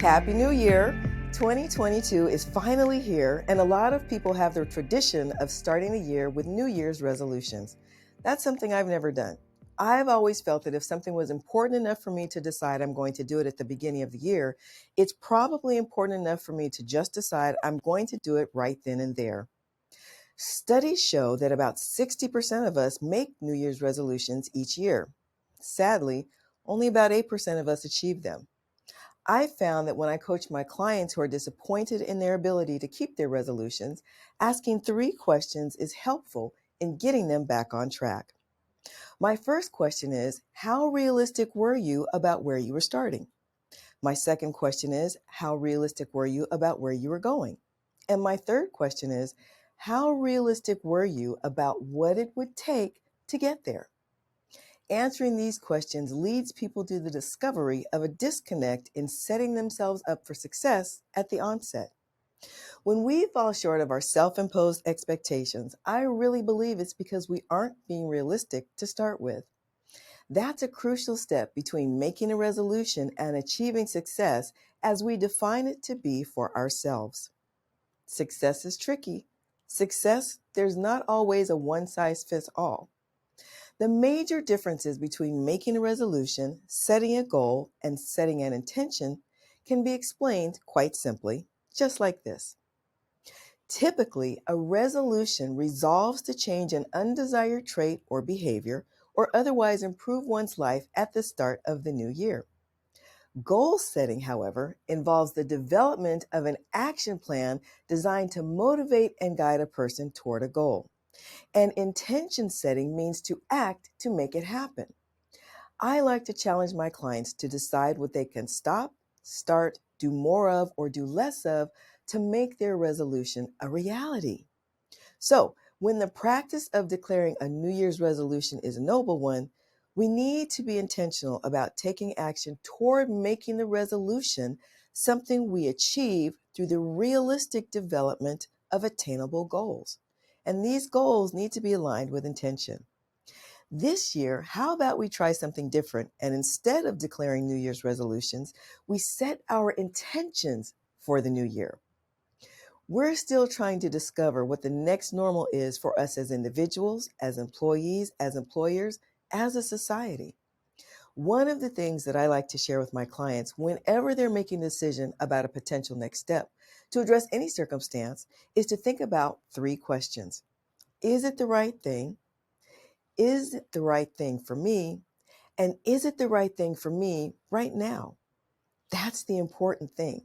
Happy New Year! 2022 is finally here, and a lot of people have their tradition of starting the year with New Year's resolutions. That's something I've never done. I've always felt that if something was important enough for me to decide I'm going to do it at the beginning of the year, it's probably important enough for me to just decide I'm going to do it right then and there. Studies show that about 60% of us make New Year's resolutions each year. Sadly, only about 8% of us achieve them. I found that when I coach my clients who are disappointed in their ability to keep their resolutions, asking 3 questions is helpful in getting them back on track. My first question is, how realistic were you about where you were starting? My second question is, how realistic were you about where you were going? And my third question is, how realistic were you about what it would take to get there? Answering these questions leads people to the discovery of a disconnect in setting themselves up for success at the onset. When we fall short of our self-imposed expectations, I really believe it's because we aren't being realistic to start with. That's a crucial step between making a resolution and achieving success as we define it to be for ourselves. Success is tricky. Success, there's not always a one-size-fits-all. The major differences between making a resolution, setting a goal, and setting an intention can be explained quite simply, just like this. Typically, a resolution resolves to change an undesired trait or behavior or otherwise improve one's life at the start of the new year. Goal setting, however, involves the development of an action plan designed to motivate and guide a person toward a goal. And intention setting means to act to make it happen. I like to challenge my clients to decide what they can stop, start, do more of, or do less of to make their resolution a reality. So, when the practice of declaring a New Year's resolution is a noble one, we need to be intentional about taking action toward making the resolution something we achieve through the realistic development of attainable goals. And these goals need to be aligned with intention. This year, how about we try something different, and instead of declaring New Year's resolutions, we set our intentions for the new year. We're still trying to discover what the next normal is for us as individuals, as employees, as employers, as a society. One of the things that I like to share with my clients whenever they're making a decision about a potential next step to address any circumstance is to think about 3 questions. Is it the right thing? Is it the right thing for me? And is it the right thing for me right now? That's the important thing.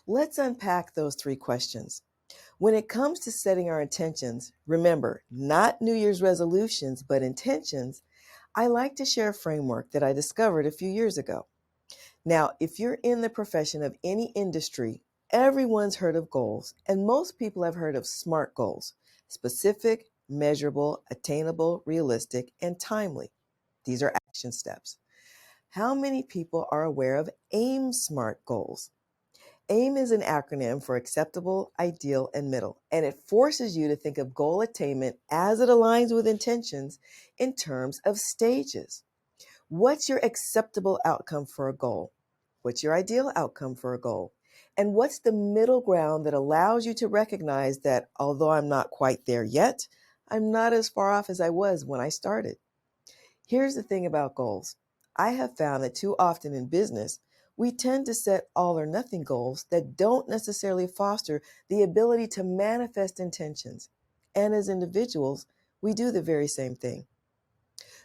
Let's unpack those 3 questions. When it comes to setting our intentions, remember, not New Year's resolutions, but intentions, I like to share a framework that I discovered a few years ago. Now, if you're in the profession of any industry, everyone's heard of goals, and most people have heard of SMART goals: specific, measurable, attainable, realistic, and timely. These are action steps. How many people are aware of Aim SMART goals? AIM is an acronym for acceptable, ideal, and middle, and it forces you to think of goal attainment as it aligns with intentions in terms of stages. What's your acceptable outcome for a goal? What's your ideal outcome for a goal? And what's the middle ground that allows you to recognize that although I'm not quite there yet, I'm not as far off as I was when I started? Here's the thing about goals. I have found that too often in business, we tend to set all or nothing goals that don't necessarily foster the ability to manifest intentions. And as individuals, we do the very same thing.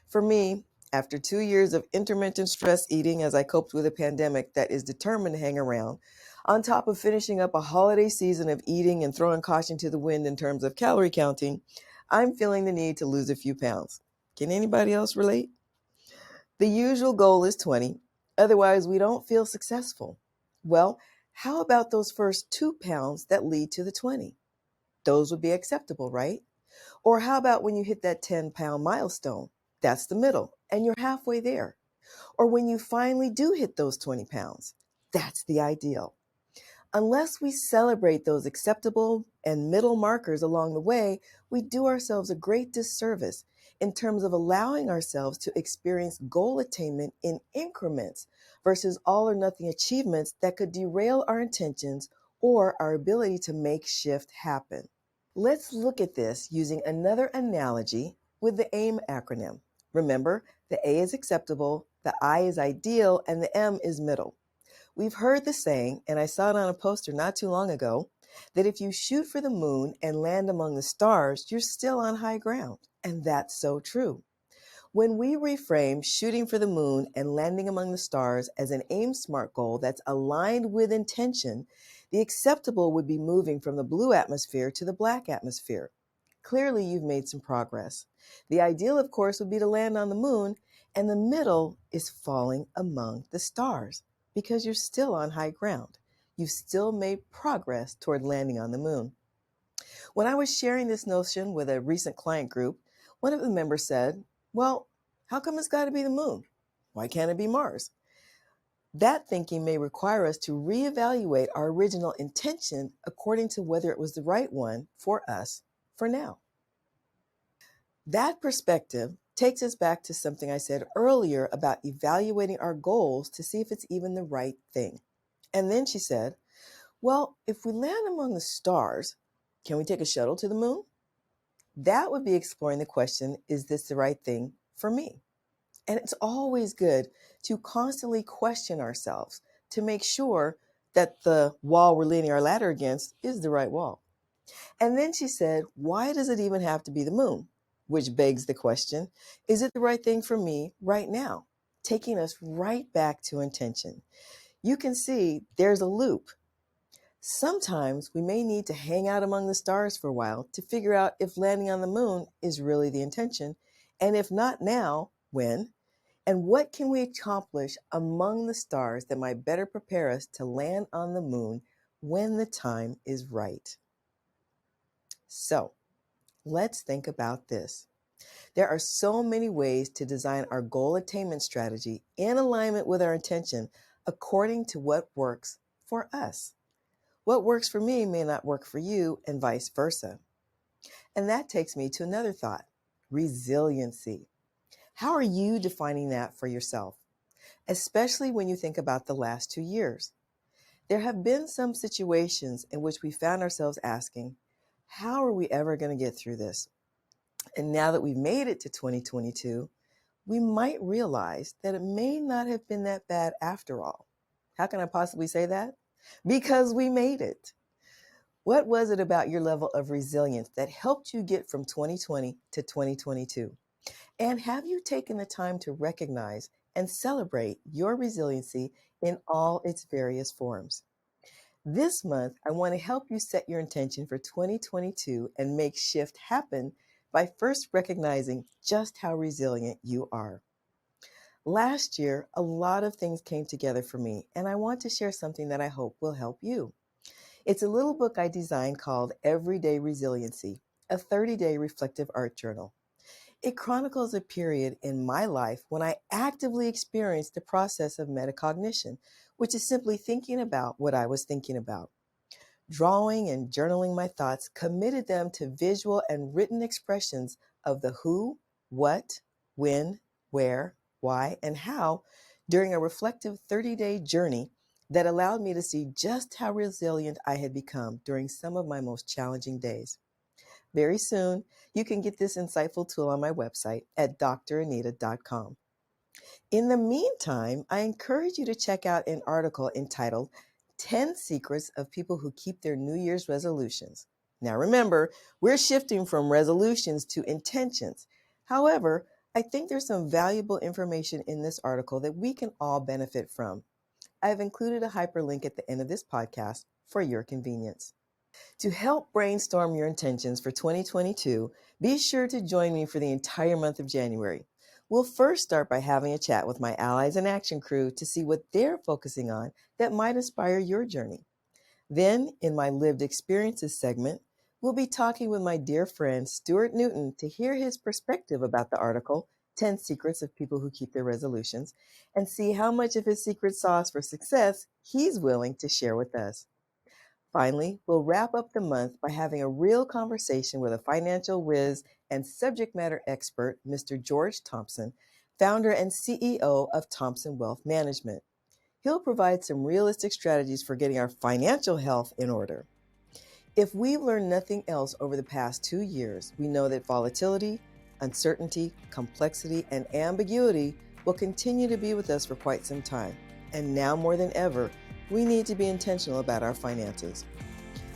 For me, after 2 years of intermittent stress eating as I coped with a pandemic that is determined to hang around, on top of finishing up a holiday season of eating and throwing caution to the wind in terms of calorie counting, I'm feeling the need to lose a few pounds. Can anybody else relate? The usual goal is 20. Otherwise, we don't feel successful. Well, how about those first 2 pounds that lead to the 20? Those would be acceptable, right? Or how about when you hit that 10-pound milestone? That's the middle, and you're halfway there. Or when you finally do hit those 20 pounds? That's the ideal. Unless we celebrate those acceptable and middle markers along the way, we do ourselves a great disservice in terms of allowing ourselves to experience goal attainment in increments versus all or nothing achievements that could derail our intentions or our ability to make shift happen. Let's look at this using another analogy with the AIM acronym. Remember, the A is acceptable, the I is ideal, and the M is middle. We've heard the saying, and I saw it on a poster not too long ago, that if you shoot for the moon and land among the stars, you're still on high ground. And that's so true. When we reframe shooting for the moon and landing among the stars as an AIM SMART goal that's aligned with intention, the acceptable would be moving from the blue atmosphere to the black atmosphere. Clearly, you've made some progress. The ideal, of course, would be to land on the moon, and the middle is falling among the stars because you're still on high ground. You've still made progress toward landing on the moon. When I was sharing this notion with a recent client group, one of the members said, "Well, how come it's got to be the moon? Why can't it be Mars?" That thinking may require us to reevaluate our original intention according to whether it was the right one for us for now. That perspective takes us back to something I said earlier about evaluating our goals to see if it's even the right thing. And then she said, "Well, if we land among the stars, can we take a shuttle to the moon?" That would be exploring the question, is this the right thing for me? And it's always good to constantly question ourselves to make sure that the wall we're leaning our ladder against is the right wall. And then she said, "Why does it even have to be the moon?" Which begs the question, is it the right thing for me right now? Taking us right back to intention. You can see there's a loop. Sometimes we may need to hang out among the stars for a while to figure out if landing on the moon is really the intention, and if not now, when? And what can we accomplish among the stars that might better prepare us to land on the moon when the time is right? So, let's think about this. There are so many ways to design our goal attainment strategy in alignment with our intention according to what works for us. What works for me may not work for you, and vice versa. And that takes me to another thought, resiliency. How are you defining that for yourself, especially when you think about the last 2 years? There have been some situations in which we found ourselves asking, how are we ever going to get through this? And now that we've made it to 2022, we might realize that it may not have been that bad after all. How can I possibly say that? Because we made it. What was it about your level of resilience that helped you get from 2020 to 2022? And have you taken the time to recognize and celebrate your resiliency in all its various forms? This month, I want to help you set your intention for 2022 and make shift happen by first recognizing just how resilient you are. Last year, a lot of things came together for me, and I want to share something that I hope will help you. It's a little book I designed called Everyday Resiliency, a 30-day reflective art journal. It chronicles a period in my life when I actively experienced the process of metacognition, which is simply thinking about what I was thinking about. Drawing and journaling my thoughts committed them to visual and written expressions of the who, what, when, where, why, and how during a reflective 30-day journey that allowed me to see just how resilient I had become during some of my most challenging days. Very soon, you can get this insightful tool on my website at dranita.com. In the meantime, I encourage you to check out an article entitled 10 Secrets of People Who Keep Their New Year's Resolutions. Now remember, we're shifting from resolutions to intentions. However, I think there's some valuable information in this article that we can all benefit from. I've included a hyperlink at the end of this podcast for your convenience. To help brainstorm your intentions for 2022, be sure to join me for the entire month of January. We'll first start by having a chat with my Allies in Action crew to see what they're focusing on that might inspire your journey. Then, in my Lived Experiences segment, we'll be talking with my dear friend Stuart Newton to hear his perspective about the article, 10 Secrets of People Who Keep Their Resolutions, and see how much of his secret sauce for success he's willing to share with us. Finally, we'll wrap up the month by having a real conversation with a financial whiz and subject matter expert, Mr. George Thompson, founder and CEO of Thompson Wealth Management. He'll provide some realistic strategies for getting our financial health in order. If we've learned nothing else over the past 2 years, we know that volatility, uncertainty, complexity, and ambiguity will continue to be with us for quite some time. And now more than ever, we need to be intentional about our finances.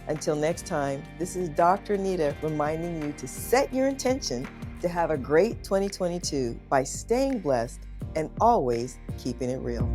Until next time, this is Dr. Nita reminding you to set your intention to have a great 2022 by staying blessed and always keeping it real.